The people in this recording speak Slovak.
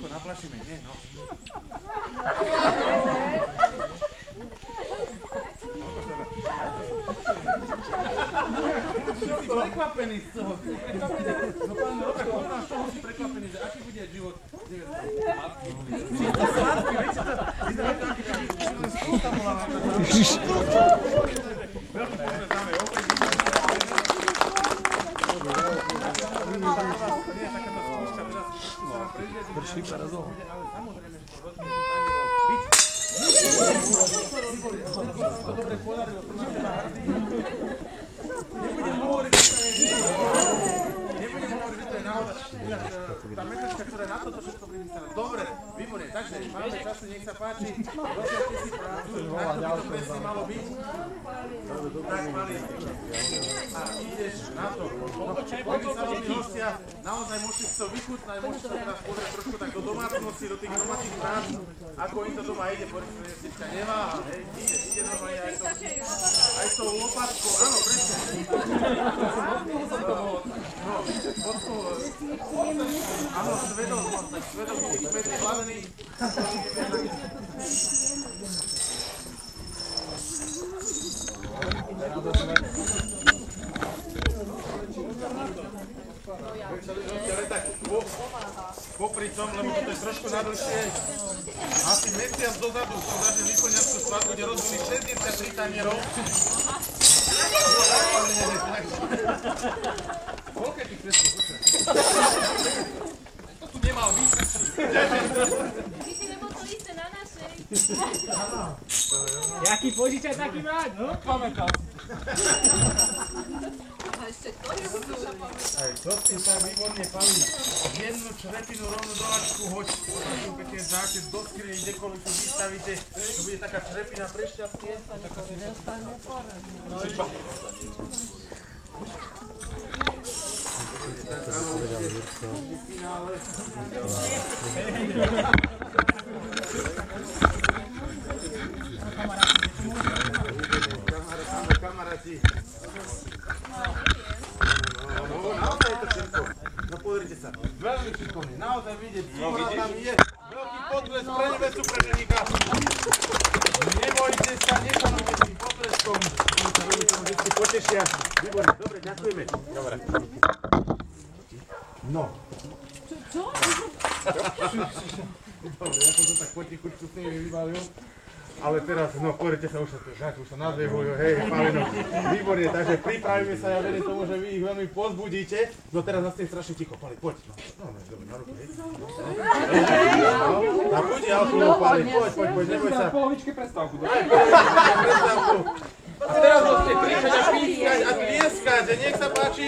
Naplašíme, nie, no. Si prekvapený z toho. No pán, dobre, povedám, z toho si prekvapený, že aký bude život 9 rokov. Je to sladký, viete, to vyzerá to aký skústa bola na to. Veľký pozor dáme, opäť. Nie, takáto skúška, teraz sa vám prezviedí. Prší parazol. Ale samozrejme, že to rozmiedí byť. To dobre podarilo, to na teba hrdý. Nebudem hovoriť, že to je náhoda. Tá metodička, ktorá je na toto všetko vymyslená. Dobre, výborne, takže máme času, nech sa páči. Rozsiaľte si prácu, tak to by to presne malo byť. Tak, mali. A ideš na to. Poďme sa robí hostia, naozaj môžete si to vychutnať, môžete sa teraz pozrieť trošku tak do domácnosti, do tých domácich prác. Ako im to doma ide, povedzme, že sečka neváha, hej, ide normálne aj s tou lopatkou, áno, presne. No, áno, svedom, späť hlavený. Ale tak popri tom, lebo toto je trošku nadlhšie, asi mesiac dozadu som zažil východňarskú svadbu, kde rozbili 63 tanierov. Koľko je tých kresov? To tu nemal výsledky. Ty si nebol to isté na našej. Jaký požičaj, taký mať, no? Pamätal si. A ešte to sú. Aj to si sa výborne palí. Jednu črepinu rovno do lačku hoď. Takú pekne dáte do skrine, kdekoľvek tu vystavíte. To bude taká črepina pre šťastie. Kamaráti. Naozaj je to všetko. No pozrite sa. Veľmi šikovný. Naozaj vidieť. Tam je veľký potlesk pre nebesu preženíka. Nebojte sa, nepanujte tým potleskom. Oni sa veľmi tomu vždy potešia. Výborne, dobre, ďakujeme. Dobre. No. Čo? Dobre, ja som to tak potichučku s nimi vybavil. Ale teraz, no pozrite sa, už sa nadvehujú, hej, Palino. Výborne, takže pripravíme sa, ja verím tomu, že vy ich veľmi pozbudíte. No teraz zase strašne ticho, Pali, poď. No, dobre, na ruku, hej. Tak poď, ja okolo, Pali, poď, neboj sa. Polovičke prestávku, dobre? Aj, polovičke prestávku. A teraz môžete kričať a pískať a tlieskať, že nech sa páči.